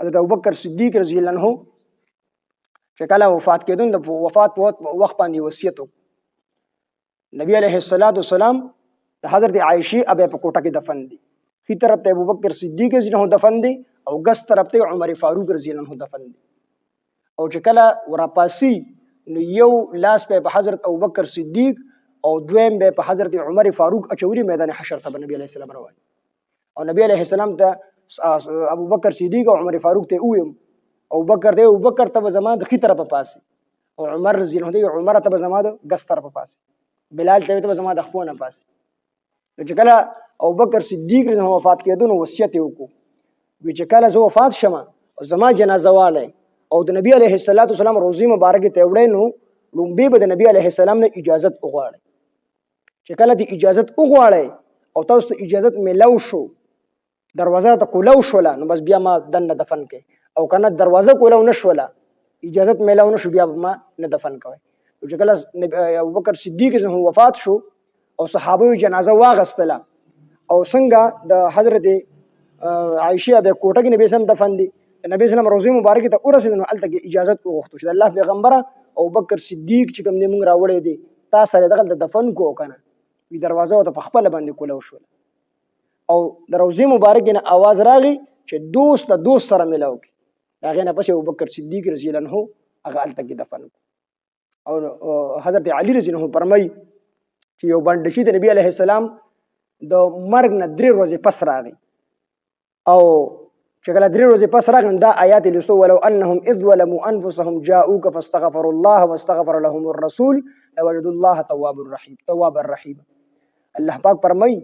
حضرت ابوبکر صدیق رضی الله عنه چې کله وفات کېدون د وفات په وخت باندې وصیت وکړ. نبی علیه الصلاۃ والسلام د حضرت عائشه ابه په کوټه کې دفن دي. فی طرف ته ابوبکر صدیق رضی الله عنه دفن دي او ګس طرف ته عمر فاروق رضی الله عنه دفن دي. او چې کله ورپاسي نو یو لاس په حضرت ابوبکر صدیق او دویم به په حضرت عمر فاروق اچوري میدان حشر ته نبی علیه السلام روان. او نبی علیه السلام ته ابوبکر صدیق او عمر فاروق ته ویم ابوبکر ته زما د خي طرفه پاسي او عمر رضی الله عنه عمر ته زما د ګس طرفه پاسي، بلال ته زما د خپونه پاسي. چې کله ابوبکر صدیق رضی الله عنه وفات کېدو نو وصیت وکړو چې کله زه وفات شمه زما جنازه واله او د نبی علیه الصلاۃ والسلام روزي مبارکه ته وړې نو لومبي به د نبی علیه السلام نه اجازه وغواړي. چې کله د اجازه وغواړي او تاسو ته اجازه ملو شو دروازه ته کولو شوله نو بس بیا ما دنه دفن کې او کنه دروازه کولو نشوله اجازه ملو نشو بیا ما نه دفن کوي. چې کله ابوبکر صدیق رضی وفات شو او صحابه جنازه واغستله او څنګه د حضرت عائشه به کوټه کې نبی سم دفن دي نبی سلام روزي مبارکه ته ورسېد نو الته اجازه وغوښتو چې الله پیغمبره ابوبکر صدیق چې کوم موږ راوړې دي تاسو سره دغه دفن کو کنه وی دروازه ته په خپل باندې کولو شو او د روزي مبارکه نه आवाज راغی چې دوست له دوست سره ملاو کی هغه نه پس ابوبکر صدیق رضی الله عنه هغه الته دفن او حضرت علی رضی الله عنه فرمای چې یو باندې چې د نبی علیه السلام د مرګ نه 3 ورځې پس راغی او چې کله 3 ورځې پس راغی دا آیات لستو ولو انهم اذ ظلموا انفسهم جاءوك فاستغفروا الله واستغفر لهم الرسول لوجدوا الله توابا رحيما. الله پاک فرمای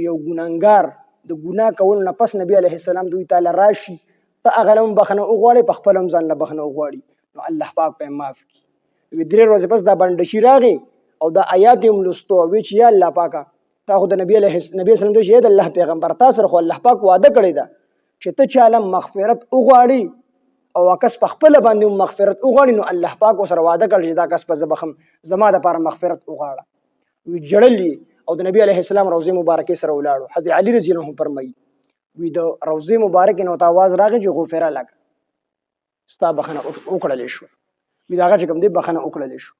یو ګناګار د ګناه کول نه پس نبی علیه السلام دوی تعالی راشي ته هغه لم بخنه وغواړي په خپل ځان نه بخنه وغواړي نو الله پاک په معاف کی. 3 ورځې پس دا باندې شي راغی او دا آیات هم لستو وی چې یا الله پاکه تا خو د نبی سلام دوی شه د الله پیغمبر تاسو خو الله پاک وعده کړی دا چې ته چاله مغفرت وغواړي او کس په خپل باندې مغفرت وغواړي نو الله پاک سره وعده کړی دا کس په زبخم زما د لپاره مغفرت وغواړه. وی جړلی او د نبی علیه السلام روزه مبارکه سره ولاړو. حضرت علی رضی الله عنه فرمایي وی د روزه مبارکه نو ته आवाज راغی چې غفر لك ستا بخنه وکړل شو وی دا هغه کوم دی بخنه وکړل شو.